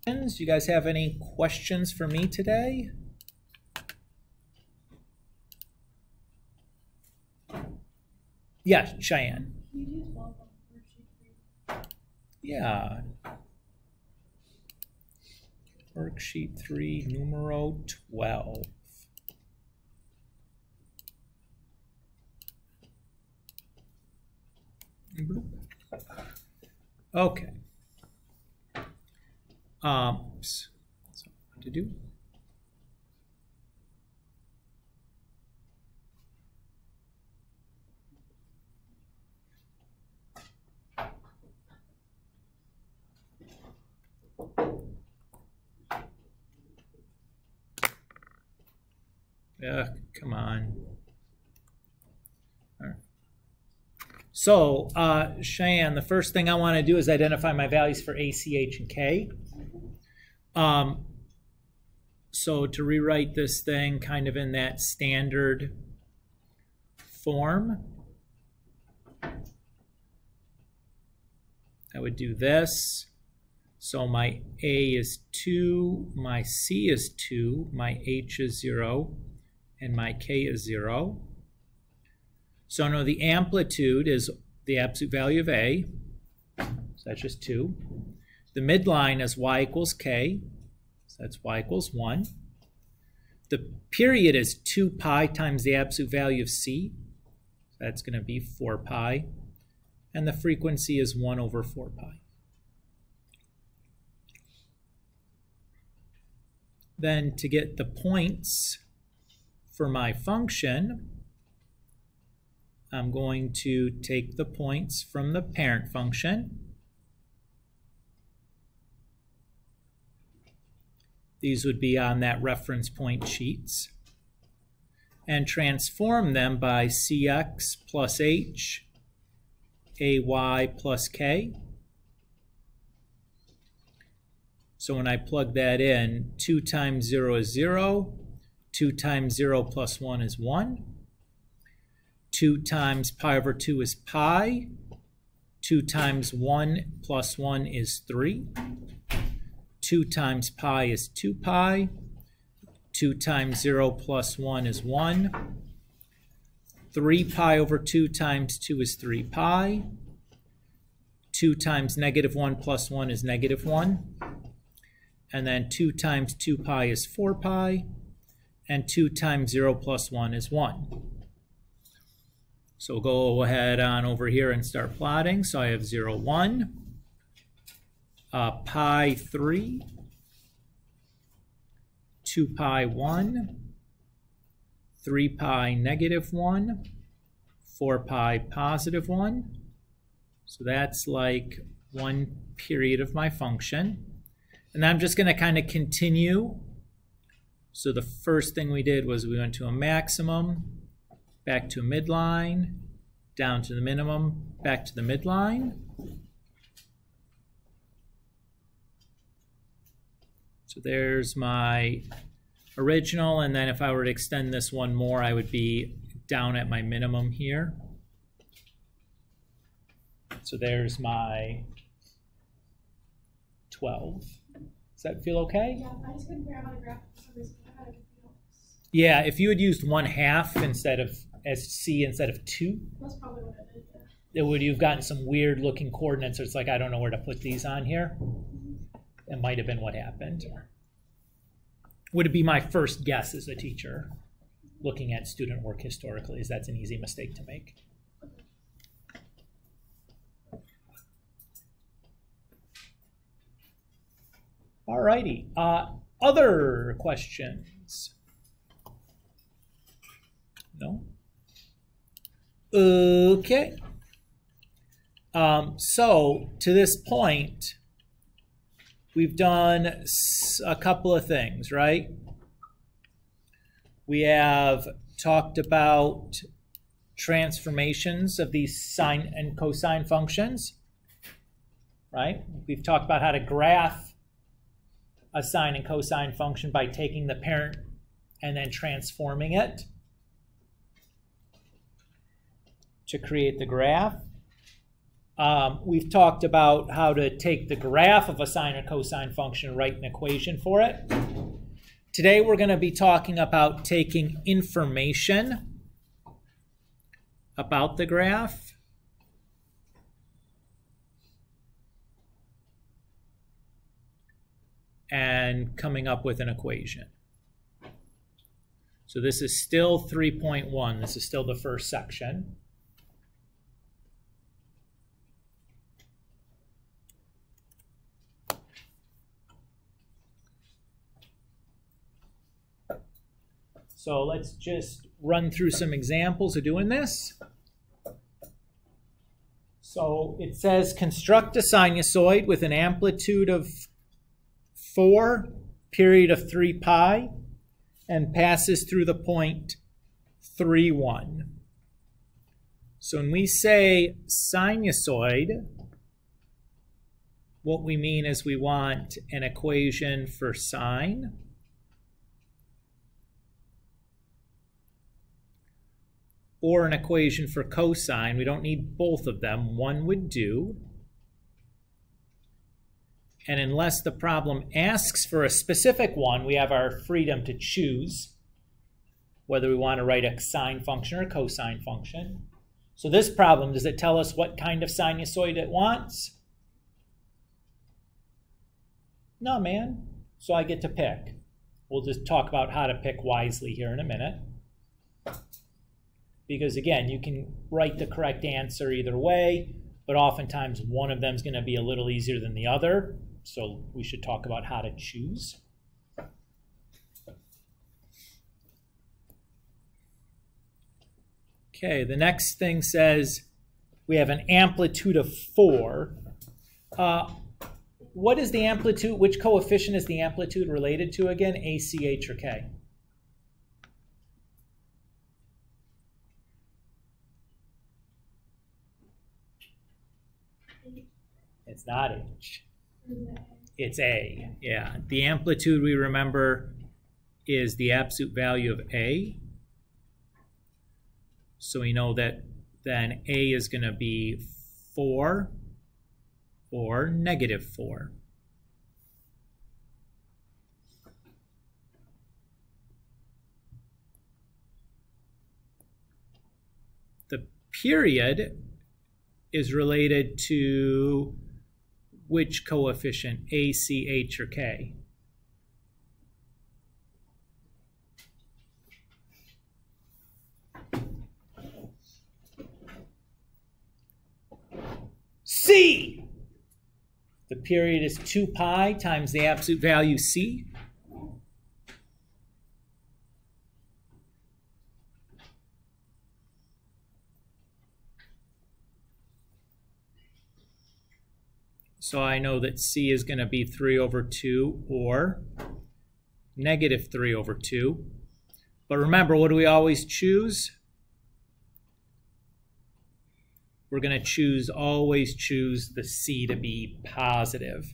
You guys have any questions for me today? Yeah, Cheyenne. Can you do 12 on worksheet 3? Yeah. Worksheet 3, numero 12. Okay. Oops. That's what I want to do. Yeah, come on. All right. So, Cheyenne, the first thing I want to do is identify my values for A, C, H, and K. So to rewrite this thing kind of in that standard form, I would do this. So my A is 2, my C is 2, my H is 0, and my K is 0. So now the amplitude is the absolute value of A, so that's just 2. The midline is y equals K, so that's y equals 1. The period is 2 pi times the absolute value of C, so that's going to be 4 pi. And the frequency is 1 over 4 pi. Then to get the points for my function, I'm going to take the points from the parent function. These would be on that reference point sheets. And transform them by Cx plus H, Ay plus K. So when I plug that in, 2 times 0 is 0. 2 times 0 plus 1 is 1. 2 times pi over 2 is pi. 2 times 1 plus 1 is 3. 2 times pi is 2 pi. 2 times 0 plus 1 is 1. 3 pi over 2 times 2 is 3 pi. 2 times negative 1 plus 1 is negative 1. And then 2 times 2 pi is 4 pi. And 2 times 0 plus 1 is 1. So we'll go ahead on over here and start plotting. So I have 0, 1, pi 3, 2 pi 1, 3 pi negative 1, 4 pi positive 1. So that's like one period of my function. And I'm just going to kind of continue. So the first thing we did was we went to a maximum, back to a midline, down to the minimum, back to the midline. So there's my original, and then if I were to extend this one more, I would be down at my minimum here. So there's my 12. Does that feel okay? Yeah, I just couldn't figure out how to graph for some reason. I had Yeah, if you had used 1/2 instead of as C instead of 2, That's probably what I did, yeah. it would you've gotten some weird looking coordinates. So it's like I don't know where to put these on here. It might have been what happened. Would it be my first guess as a teacher looking at student work historically, is that's an easy mistake to make. All righty. Other questions? No? Okay. So to this point, we've done a couple of things, right? We have talked about transformations of these sine and cosine functions, right? We've talked about how to graph a sine and cosine function by taking the parent and then transforming it to create the graph. We've talked about how to take the graph of a sine or cosine function and write an equation for it. Today we're going to be talking about taking information about the graph and coming up with an equation. So this is still 3.1. This is still the first section. So let's just run through some examples of doing this. So it says construct a sinusoid with an amplitude of 4, period of 3 pi, and passes through the point 3, 1. So when we say sinusoid, what we mean is we want an equation for sine or an equation for cosine. We don't need both of them. One would do. And unless the problem asks for a specific one, we have our freedom to choose whether we want to write a sine function or a cosine function. So this problem, does it tell us what kind of sinusoid it wants? No, man. So I get to pick. We'll just talk about how to pick wisely here in a minute. Because again, you can write the correct answer either way, but oftentimes one of them is going to be a little easier than the other. So we should talk about how to choose. Okay, the next thing says we have an amplitude of 4. What is the amplitude? Which coefficient is the amplitude related to again? A, C, H, or K? It's not H. It's A. Yeah. The amplitude, we remember, is the absolute value of A. So we know that then A is going to be 4 or negative 4. The period is related to which coefficient, A, C, H, or K? C! The period is 2 pi times the absolute value C. So I know that C is going to be 3 over 2 or negative 3 over 2. But remember, what do we always choose? We're going to always choose the C to be positive.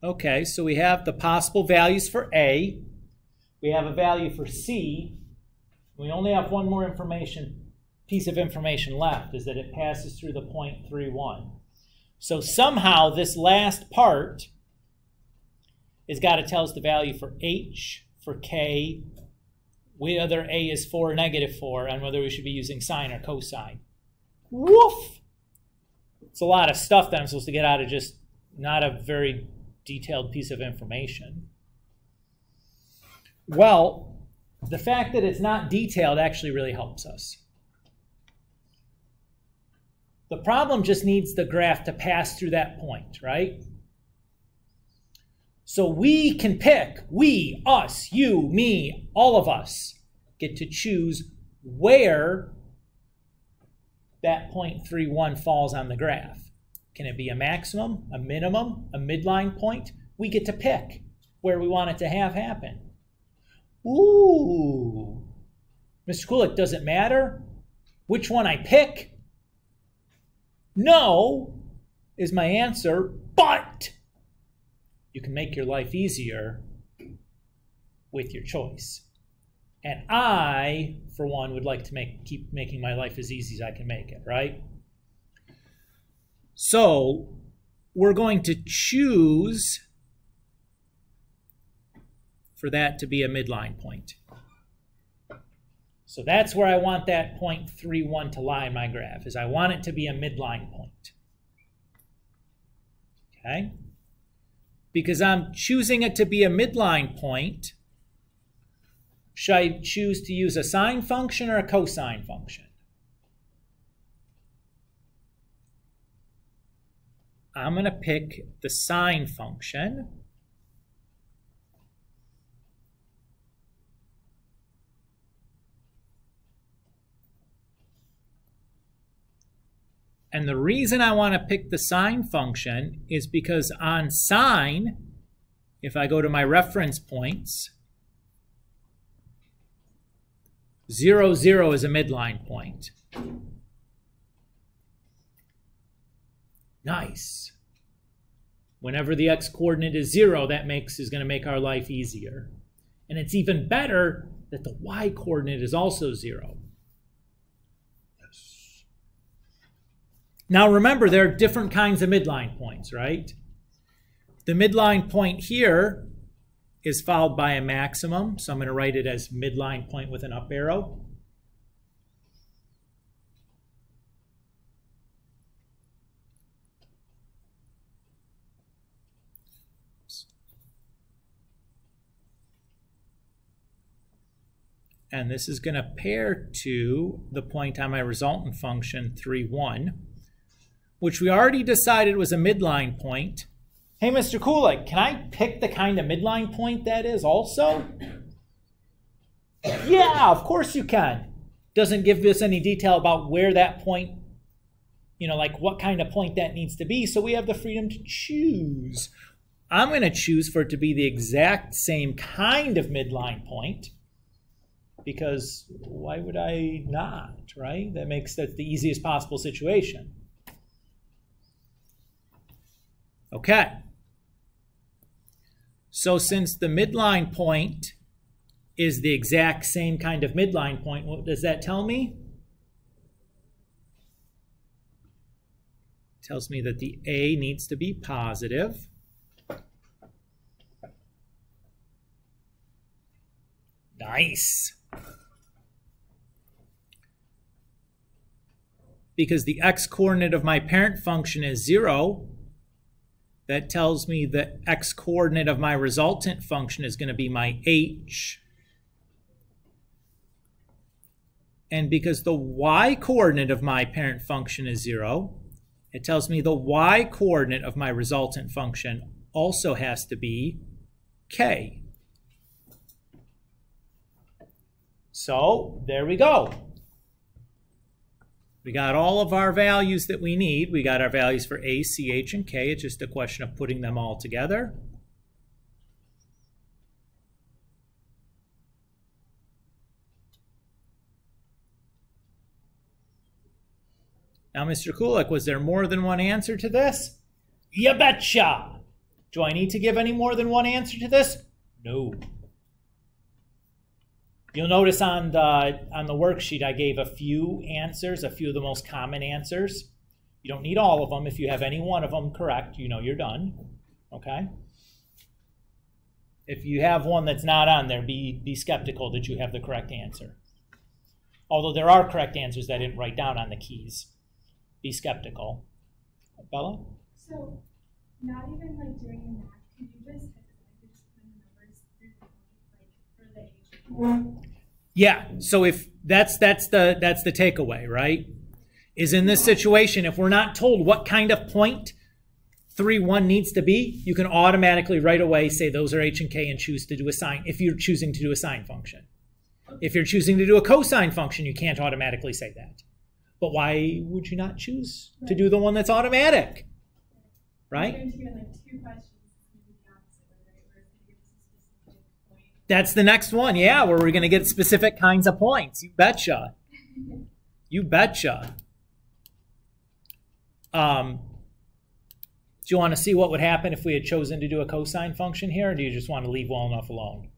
Okay, so we have the possible values for A. We have a value for C. We only have one more piece of information left, is that it passes through the point 3, 1. So somehow this last part has got to tell us the value for H, for K, whether A is 4 or negative 4, and whether we should be using sine or cosine. Woof! It's a lot of stuff that I'm supposed to get out of just not a very detailed piece of information. Well, the fact that it's not detailed actually really helps us. The problem just needs the graph to pass through that point, right? So we can pick, we, us, you, me, all of us get to choose where that point 3, 1 falls on the graph. Can it be a maximum, a minimum, a midline point? We get to pick where we want it to have happen. Ooh, Mr. Kulik, does it matter which one I pick? No is my answer, but you can make your life easier with your choice. And I, for one, would like to keep making my life as easy as I can make it, right? So we're going to choose for that to be a midline point. So that's where I want that 0.31 to lie in my graph, is I want it to be a midline point. Okay? Because I'm choosing it to be a midline point, should I choose to use a sine function or a cosine function? I'm going to pick the sine function. And the reason I want to pick the sine function is because on sine, if I go to my reference points, 0, 0 is a midline point. Nice. Whenever the x-coordinate is 0, that is going to make our life easier. And it's even better that the y-coordinate is also 0. Yes. Now remember, there are different kinds of midline points, right? The midline point here is followed by a maximum, so I'm going to write it as midline point with an up arrow. And this is going to pair to the point on my resultant function, 3, 1, which we already decided was a midline point. Hey, Mr. Kulik, can I pick the kind of midline point that is also? Yeah, of course you can. Doesn't give us any detail about where that point, like what kind of point that needs to be, so we have the freedom to choose. I'm going to choose for it to be the exact same kind of midline point, because why would I not, right? That's the easiest possible situation. Okay. So since the midline point is the exact same kind of midline point, what does that tell me? It tells me that the A needs to be positive. Nice. Because the x-coordinate of my parent function is 0, that tells me the x-coordinate of my resultant function is going to be my h. And because the y-coordinate of my parent function is 0, it tells me the y-coordinate of my resultant function also has to be k. So there we go. We got all of our values that we need. We got our values for A, C, H, and K. It's just a question of putting them all together. Now, Mr. Kulik, was there more than one answer to this? You betcha! Do I need to give any more than one answer to this? No. You'll notice on the worksheet I gave a few answers, a few of the most common answers. You don't need all of them. If you have any one of them correct, you're done. Okay? If you have one that's not on there, be skeptical that you have the correct answer. Although there are correct answers that I didn't write down on the keys. Be skeptical. Bella? So, not even doing the math, could you just put the numbers through for the H? Yeah, so if that's the takeaway, right? Is in this situation, if we're not told what kind of point 3, 1 needs to be, you can automatically right away say those are H and K and choose to do a sine, if you're choosing to do a sine function. If you're choosing to do a cosine function, you can't automatically say that. But why would you not choose to do the one that's automatic? Right? That's the next one, yeah, where we're going to get specific kinds of points. You betcha. You betcha. Do you want to see what would happen if we had chosen to do a cosine function here, or do you just want to leave well enough alone?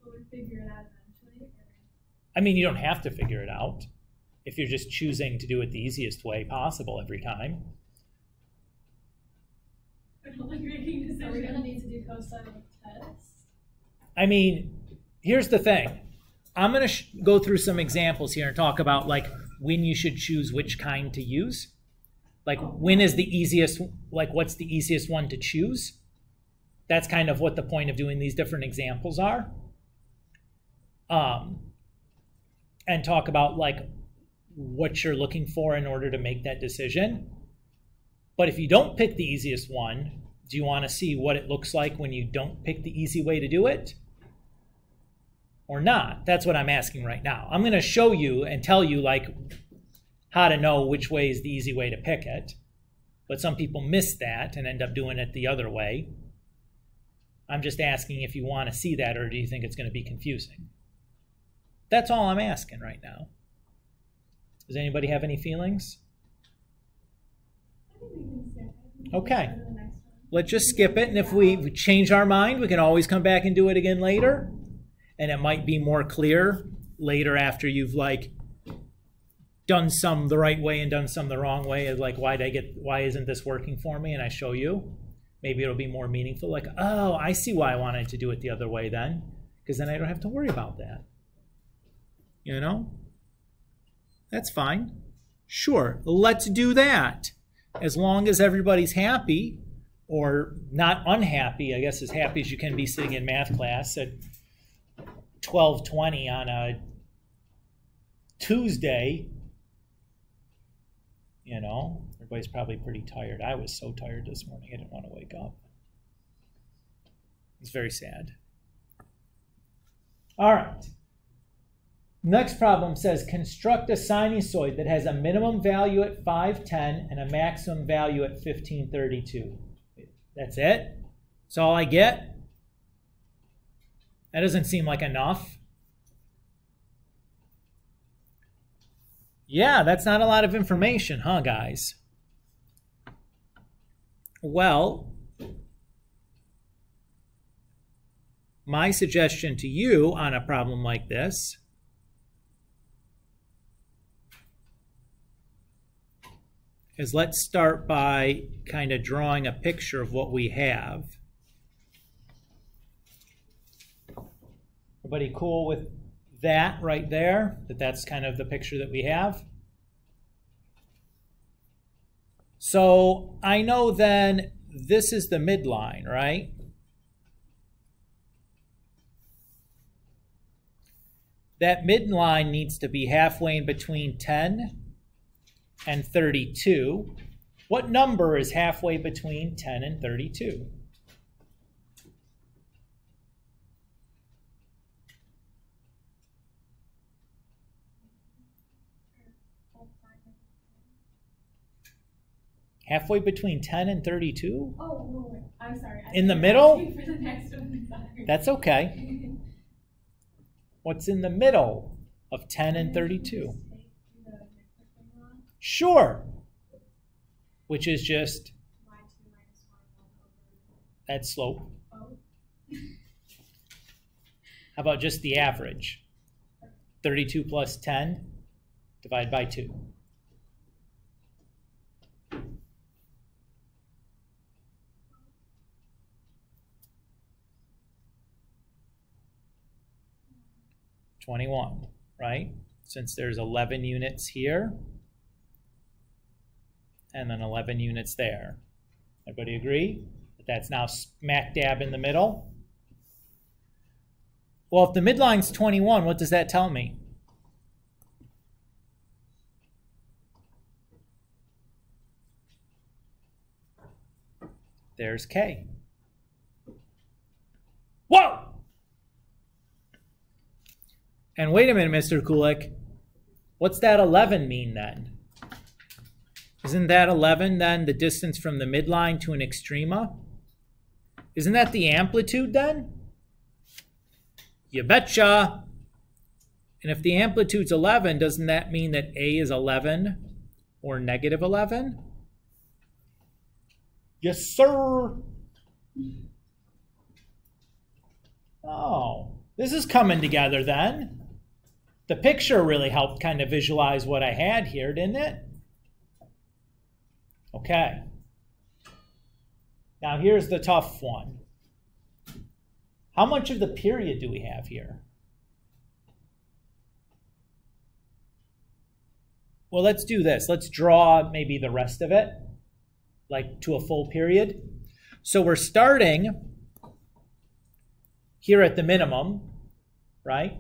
Well, we're figure it out eventually? I mean, you don't have to figure it out if you're just choosing to do it the easiest way possible every time. I don't like making decisions. Are we going to need to do cosine tests? I mean, here's the thing. I'm going to go through some examples here and talk about like when you should choose which kind to use. Like when is the easiest, like what's the easiest one to choose? That's kind of what the point of doing these different examples are. And talk about like what you're looking for in order to make that decision. But if you don't pick the easiest one, do you want to see what it looks like when you don't pick the easy way to do it? Or not? That's what I'm asking right now. I'm going to show you and tell you like how to know which way is the easy way to pick it. But some people miss that and end up doing it the other way. I'm just asking if you want to see that, or do you think it's going to be confusing? That's all I'm asking right now. Does anybody have any feelings? I think we can skip it. Okay. Go to the next one. Let's just skip it, and if we change our mind, we can always come back and do it again later. And it might be more clear later after you've like done some the right way and done some the wrong way. Like, why isn't this working for me? And I show you. Maybe it'll be more meaningful. Like, oh, I see why I wanted to do it the other way then. Because then I don't have to worry about that. You know? That's fine. Sure, let's do that. As long as everybody's happy, or not unhappy, I guess as happy as you can be sitting in math class at 12:20 on a Tuesday. You know, everybody's probably pretty tired. I was so tired this morning, I didn't want to wake up. It's very sad. All right. Next problem says, construct a sinusoid that has a minimum value at 510 and a maximum value at 1532. That's it? That's all I get? That doesn't seem like enough. Yeah, that's not a lot of information, huh, guys? Well, my suggestion to you on a problem like this is let's start by kind of drawing a picture of what we have. Everybody cool with that right there? That's kind of the picture that we have. So I know then this is the midline, right? That midline needs to be halfway in between 10 and 32. What number is halfway between 10 and 32? Halfway between 10 and 32? Oh, no, I'm sorry. In the middle? For the next one, sorry. That's okay. What's in the middle of 10 and 32? Sure. Which is just that slope. How about just the average? 32 plus 10 divided by 2. $21, right? Since there's 11 units here, and then 11 units there. Everybody agree that that's now smack dab in the middle? Well, if the midline's 21, what does that tell me? There's K. Whoa! And wait a minute, Mr. Kulik. What's that 11 mean then? Isn't that 11 then the distance from the midline to an extrema? Isn't that the amplitude then? You betcha. And if the amplitude's 11, doesn't that mean that A is 11 or negative 11? Yes, sir. Oh, This is coming together then. The picture really helped kind of visualize what I had here, didn't it? Okay. Now here's the tough one. How much of the period do we have here? Well, let's do this. Let's draw maybe the rest of it, like to a full period. So we're starting here at the minimum, right?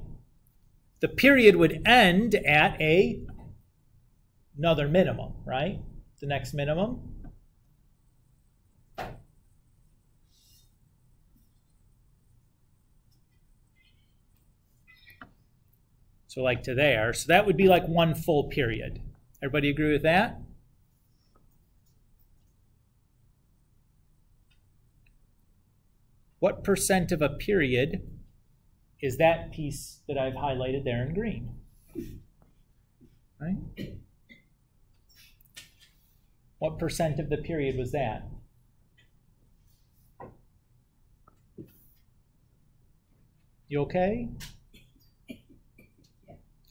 The period would end at another minimum, right? The next minimum. So like to there. So that would be like one full period. Everybody agree with that? What percent of a period is that piece that I've highlighted there in green? Right? What percent of the period was that? You okay?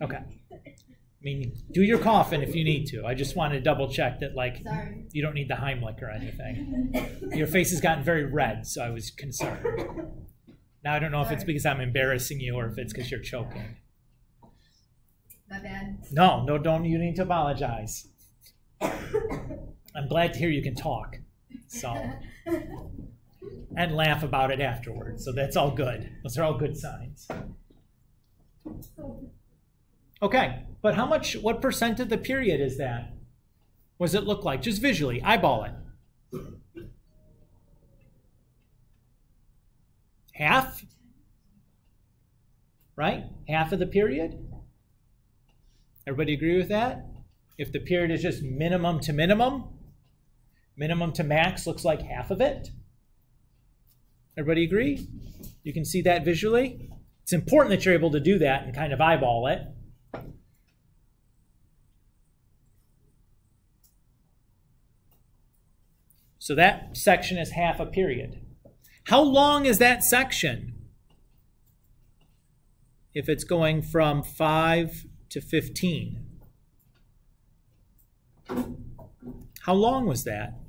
Okay. I mean, do your coughing if you need to. I just wanted to double check that, like, Sorry. You don't need the Heimlich or anything. Your face has gotten very red, so I was concerned. Now I don't know if it's because I'm embarrassing you or if it's because you're choking. My bad. No, don't. You need to apologize. I'm glad to hear you can talk. So, and laugh about it afterwards. So that's all good. Those are all good signs. Okay, but what percent of the period is that? What does it look like? Just visually, eyeball it. Half? Right? Half of the period? Everybody agree with that? If the period is just minimum to max looks like half of it. Everybody agree? You can see that visually? It's important that you're able to do that and kind of eyeball it. So that section is half a period. How long is that section? If it's going from 5 to 15. How long was that?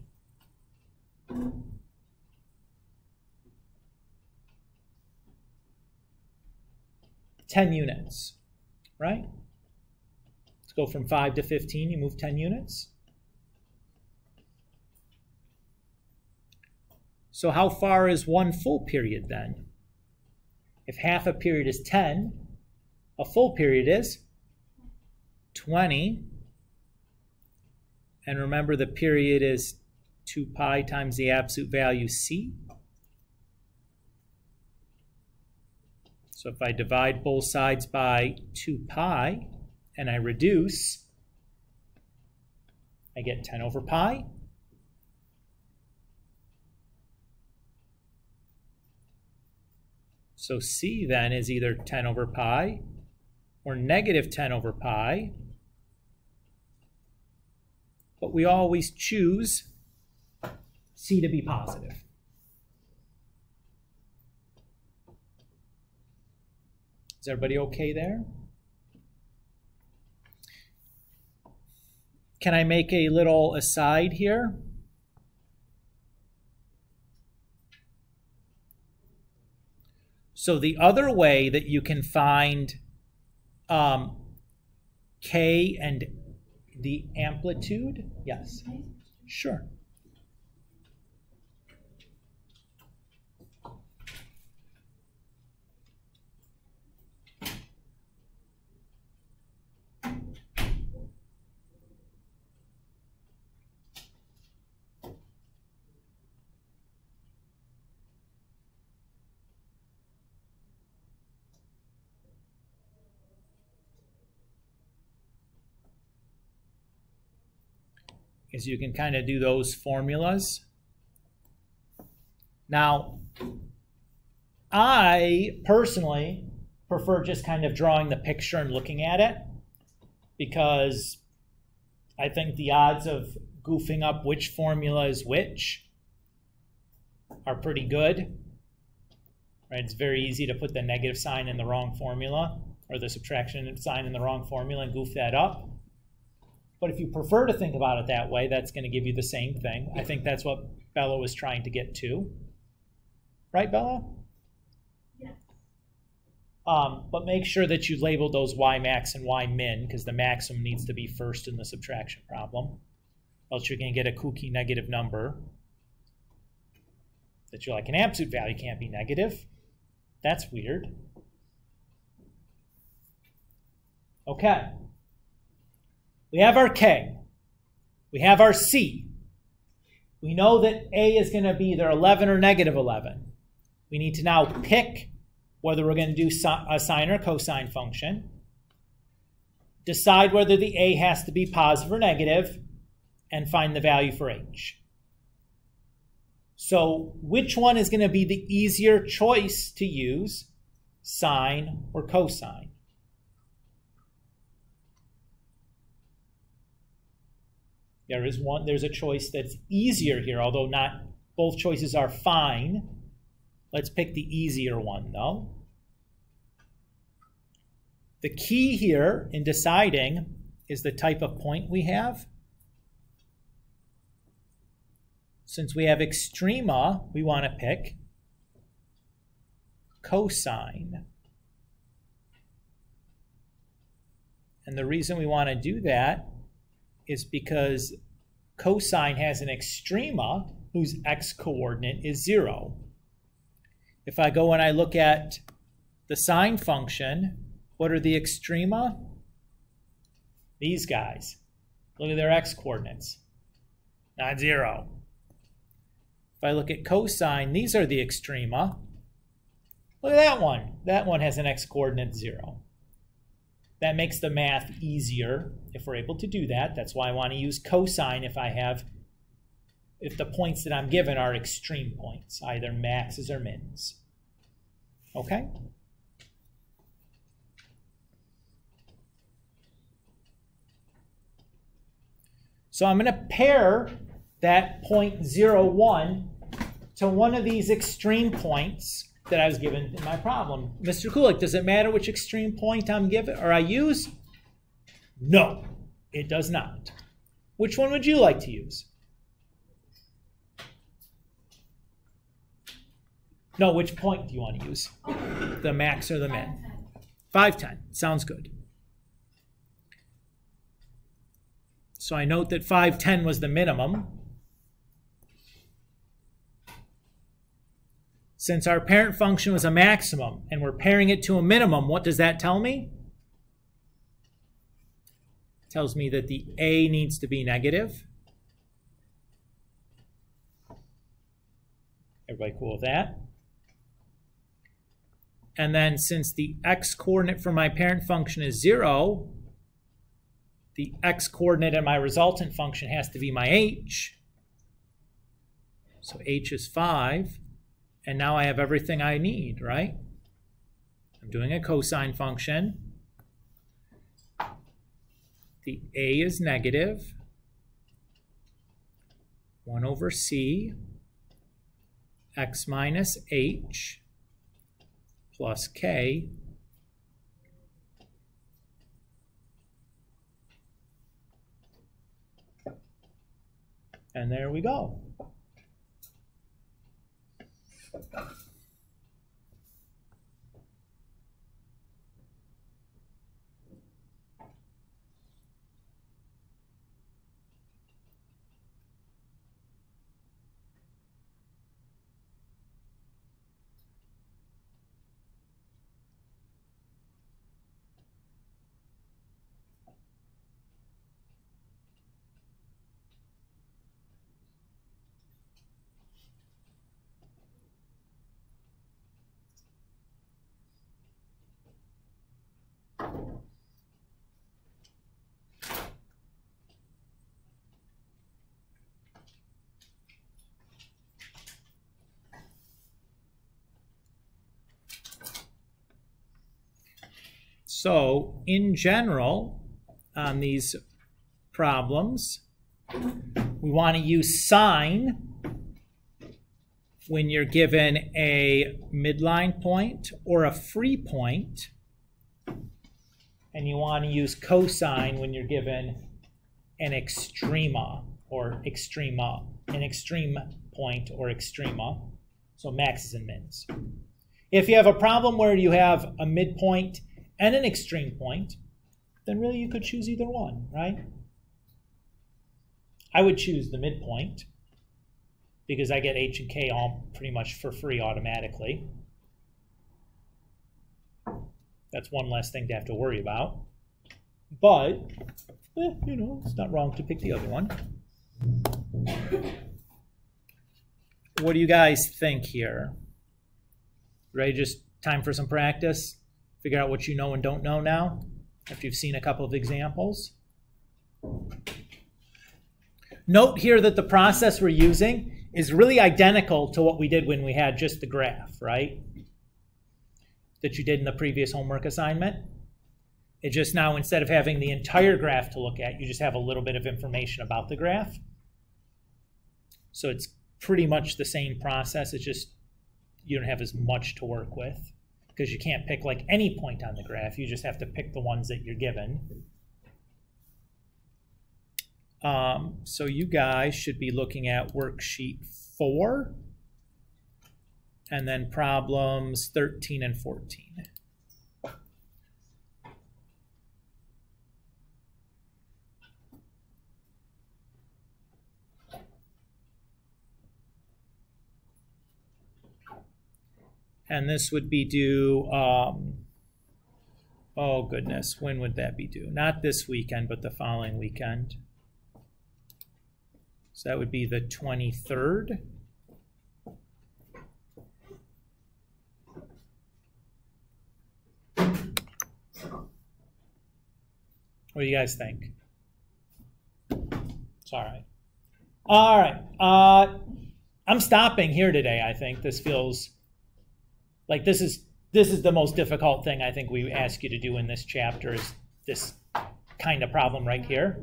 $10 units, right? Let's go from 5 to 15, you move 10 units. So how far is one full period then? If half a period is 10, a full period is 20. And remember the period is 2 pi times the absolute value c. So if I divide both sides by 2 pi and I reduce, I get 10 over pi. So c then is either 10 over pi or negative 10 over pi. But we always choose c to be positive. Is everybody okay there? Can I make a little aside here? So the other way that you can find k and the amplitude, yes, sure. Is you can kind of do those formulas. Now, I personally prefer just kind of drawing the picture and looking at it because I think the odds of goofing up which formula is which are pretty good. right? It's very easy to put the negative sign in the wrong formula or the subtraction sign in the wrong formula and goof that up. But if you prefer to think about it that way, that's going to give you the same thing. I think that's what Bella was trying to get to. Right, Bella? Yes. But make sure that you label those y max and y min, because the maximum needs to be first in the subtraction problem. Else you're going to get a kooky negative number that you're like, an absolute value can't be negative. That's weird. Okay. We have our K. We have our C. We know that A is going to be either 11 or negative 11. We need to now pick whether we're going to do a sine or cosine function. Decide whether the A has to be positive or negative, and find the value for H. So which one is going to be the easier choice to use, sine or cosine? There's a choice that's easier here, although not both choices are fine. Let's pick the easier one, though. The key here in deciding is the type of point we have. Since we have extrema, we want to pick cosine. And the reason we want to do that is because cosine has an extrema whose x-coordinate is 0. If I go and I look at the sine function, what are the extrema? These guys. Look at their x-coordinates. Not 0. If I look at cosine, these are the extrema. Look at that one. That one has an x-coordinate 0. That makes the math easier if we're able to do that. That's why I want to use cosine if the points that I'm given are extreme points, either maxes or mins. Okay? So I'm going to pair that point 0, 1 to one of these extreme points that I was given in my problem. Mr. Kulik, does it matter which extreme point I'm given or I use? No, it does not. Which one would you like to use? No, which point do you want to use? The max or the min? 510. Sounds good. So I note that 510 was the minimum. Since our parent function was a maximum and we're pairing it to a minimum, what does that tell me? It tells me that the A needs to be negative. Everybody cool with that? And then since the x-coordinate for my parent function is 0, the x-coordinate in my resultant function has to be my h. So h is 5. And now I have everything I need, right? I'm doing a cosine function. The a is negative. 1 over c x minus h plus k and there we go. So in general, on these problems, we want to use sine when you're given a midline point or a free point, and you want to use cosine when you're given an extrema or extrema, an extreme point or extrema, so maxes and mins. If you have a problem where you have a midpoint and an extreme point, then really you could choose either one, right? I would choose the midpoint because I get h and k all pretty much for free automatically. That's one less thing to have to worry about. But, you know, it's not wrong to pick the other one. What do you guys think here? Ready? Just time for some practice? Figure out what you know and don't know now, after you've seen a couple of examples. Note here that the process we're using is really identical to what we did when we had just the graph, right? That you did in the previous homework assignment. It just now, instead of having the entire graph to look at, you just have a little bit of information about the graph. So it's pretty much the same process. It's just you don't have as much to work with because you can't pick like any point on the graph. You just have to pick the ones that you're given. So you guys should be looking at worksheet 4 and then problems 13 and 14. And this would be due, oh goodness, when would that be due? Not this weekend, but the following weekend. So that would be the 23rd. What do you guys think? It's all right. All right. I'm stopping here today, I think. This feels like this is the most difficult thing I think we ask you to do in this chapter is this kind of problem right here.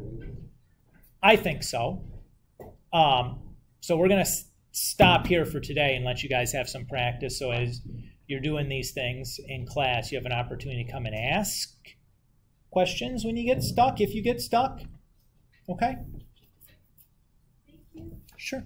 I think so. So we're going to stop here for today and let you guys have some practice. So as you're doing these things in class, you have an opportunity to come and ask questions when you get stuck, if you get stuck. Okay? Thank you. Sure.